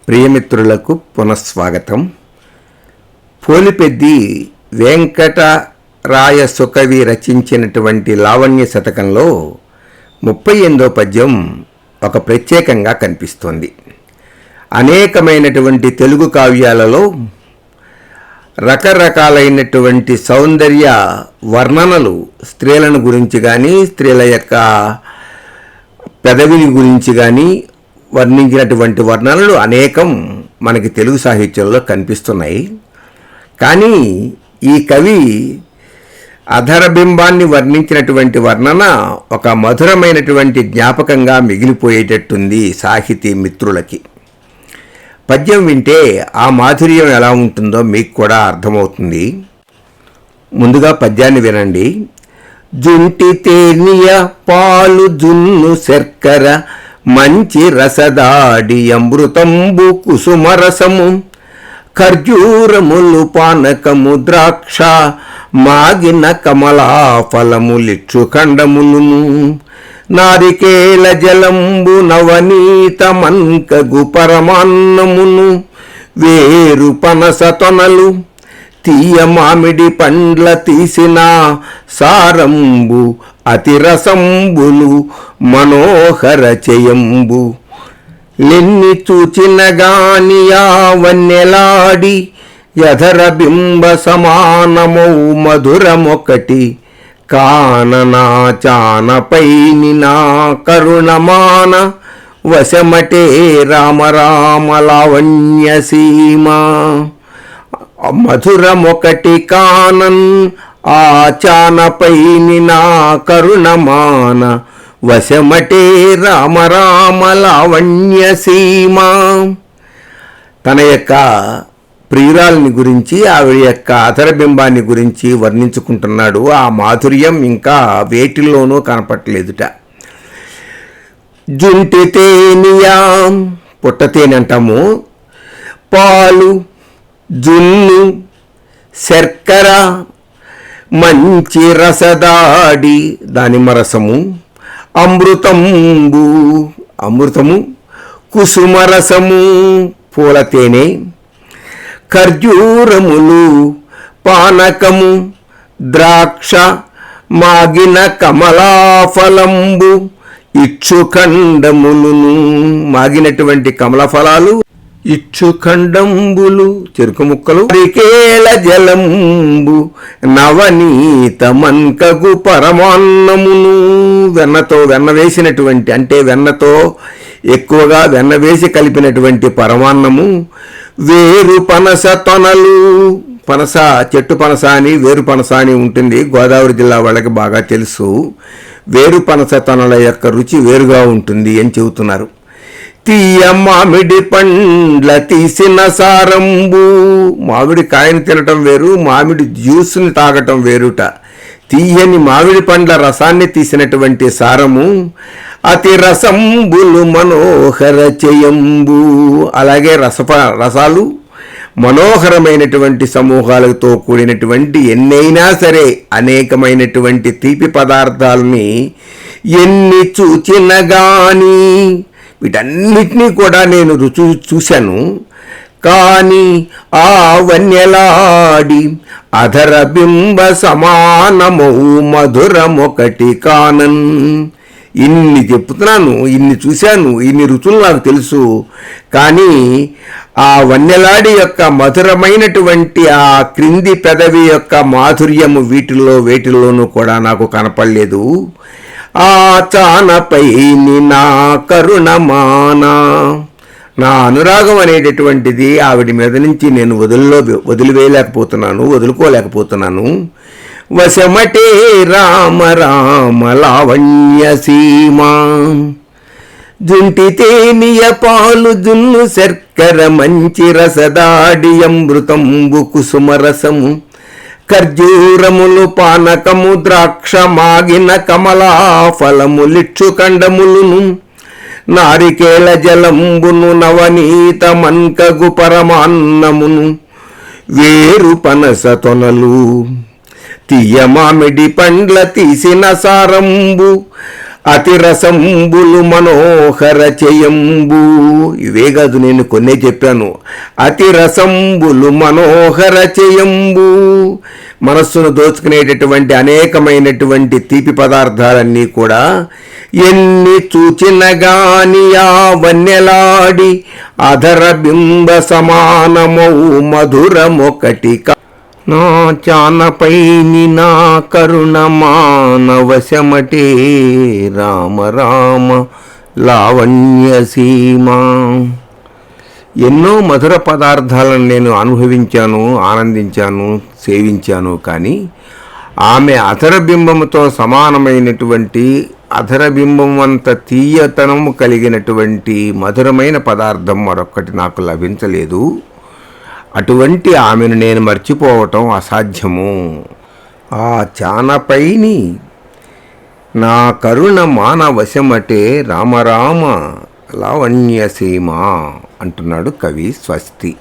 ప్రియమిత్రులకు పునఃస్వాగతం. పోలిపెద్ది వెంకటరాయ సుకవి రచించినటువంటి లావణ్య శతకంలో 38వ పద్యం ఒక ప్రత్యేకంగా కనిపిస్తోంది. అనేకమైనటువంటి తెలుగు కావ్యాలలో రకరకాలైనటువంటి సౌందర్య వర్ణనలు, స్త్రీలను గురించి కానీ, స్త్రీల యొక్క పెదవిని గురించి కానీ వర్ణించినటువంటి వర్ణనలు అనేకం మనకి తెలుగు సాహిత్యంలో కనిపిస్తున్నాయి. కానీ ఈ కవి అధరబింబాన్ని వర్ణించినటువంటి వర్ణన ఒక మధురమైనటువంటి జ్ఞాపకంగా మిగిలిపోయేటట్టుంది సాహితీ మిత్రులకి. పద్యం వింటే ఆ మాధుర్యం ఎలా ఉంటుందో మీకు కూడా అర్థమవుతుంది. ముందుగా పద్యాన్ని వినండి. జుంటి తేనియ పాలు జున్ను శర్కర మంచి రసదాడి అమృతంబు కుసుమరసము ఖర్జూరములు పానకము ద్రాక్ష మాగిన కమలాఫలములిచ్చు ఖండములును నారికేళ జలంబు నవనీత మన్కగు పరమాన్నమును వేరు పనస తొనలు తీయ మామిడి పండ్ల తీసిన సారంబు అతిరసంబులు మనోహర చేయంబు లెన్ని చూచిన గాని యావన్నెలాడి యధర బింబ సమానమౌ మధురమొకటి కాననా చానపైని నా కరుణమాన వశమటే రామ రామ లావణ్య సీమా. మధురమొకటి కానన్ ఆచానపైని నా కరుణమాన వశమటే రామ రామ లావణ్య సీమా. తన యొక్క ప్రియురాలని గురించి, ఆవిడ యొక్క అధరబింబాన్ని గురించి వర్ణించుకుంటున్నాడు. ఆ మాధుర్యం ఇంకా వేటిల్లోనూ కనపట్లేదుట. జుంటి తేనియా, పుట్టతేనె అంటాము, పాలు, జున్ను, శర్కర, మంచి రసదాడి దానిమ్మరసము, అమృతంబు అమృతము, కుసుమరసము పూల తేనె, ఖర్జూరములు పానకము ద్రాక్ష మాగిన కమలాఫలంబు ఇచ్చుఖండములును, మాగినటువంటి కమలఫలాలు, ఇచ్చుఖండంబులు చెరుకు ముక్కలు, నారికేళ జలంబు నవనీత మన్కగు పరమాన్నమును, వెన్న వేసినటువంటి, అంటే వెన్నతో ఎక్కువగా వెన్న వేసి కలిపినటువంటి పరమాన్నము, వేరు పనస తొనలు, పనస చెట్టు పనస అని వేరు పనస అని ఉంటుంది, గోదావరి జిల్లా వాళ్ళకి బాగా తెలుసు. వేరు పనస తొనల యొక్క రుచి వేరుగా ఉంటుంది అని చెబుతున్నారు. తీయ మామిడి పండ్ల తీసిన సారంబు, మామిడి కాయను తినటం వేరు, మామిడి జ్యూస్ని తాగటం వేరుట. తీయని మామిడి పండ్ల రసాన్ని తీసినటువంటి సారము, అతి రసంబులు మనోహర చేయంబు, అలాగే రసాలు మనోహరమైనటువంటి సమూహాలతో కూడినటువంటి ఎన్నైనా సరే అనేకమైనటువంటి తీపి పదార్థాలని ఎన్ని చూచిన గాని, వీటన్నిటినీ కూడా నేను రుచి చూశాను, కానీ ఆ వన్యలాడి అధర బింబ సమానమౌ మధురమొకటి కానన్. ఇన్ని చెప్తున్నాను, ఇన్ని చూశాను, ఇన్ని రుచులు నాకు తెలుసు, కానీ ఆ వన్యలాడి యొక్క మధురమైనటువంటి ఆ క్రింది పెదవి యొక్క మాధుర్యము వేటిల్లోనూ కూడా నాకు కనపడలేదు. ఆ చానపైని నా కరుణమాన, నా అనురాగం అనేటటువంటిది ఆవిడ మీద నుంచి నేను వదులుకోలేకపోతున్నాను. వశమటే రామ రామ లావణ్య సీమా. జుంటి తేనియ పాలు జున్ను శర్కర మంచి రసదాడి అమృతంబు కుసుమరసము ఖర్జూరములు పానకము ద్రాక్ష మాగిన కమలాఫలములిచ్చు ఖండములును నారికేళ జలంబును నవనీత మన్కగు పరమాన్నమును వేరు పనస తొనలు తీయ మామిడి పండ్ల తీసిన సారంబు అతిరసంబులు మనోహర చేయంబు. ఇవే కాదు, నేను కొన్నే చెప్పాను. అతిరసంబులు మనోహర చేయంబు, మనస్సును దోచుకునేటటువంటి అనేకమైనటువంటి తీపి పదార్థాలన్నీ కూడా ఎన్ని చూచినగాని ఆ వన్నెలాడి అధర బింబ సమానమౌ మధురమొకటి నా చానపైని నా కరుణ మానవశమటే రామ రామ లావణ్య సీమా. ఎన్నో మధుర పదార్థాలను నేను అనుభవించాను, ఆనందించాను, సేవించాను. కానీ ఆమె అధరబింబముతో సమానమైనటువంటి, అధరబింబం అంత తీయతనము కలిగినటువంటి మధురమైన పదార్థం మరొక్కటి నాకు లభించలేదు. అటువంటి ఆమెను నేను మర్చిపోవటం అసాధ్యము. ఆ చానపైని నా కరుణ మానవశమటే రామరామ లావణ్యసీమ అంటున్నాడు కవి. స్వస్తి.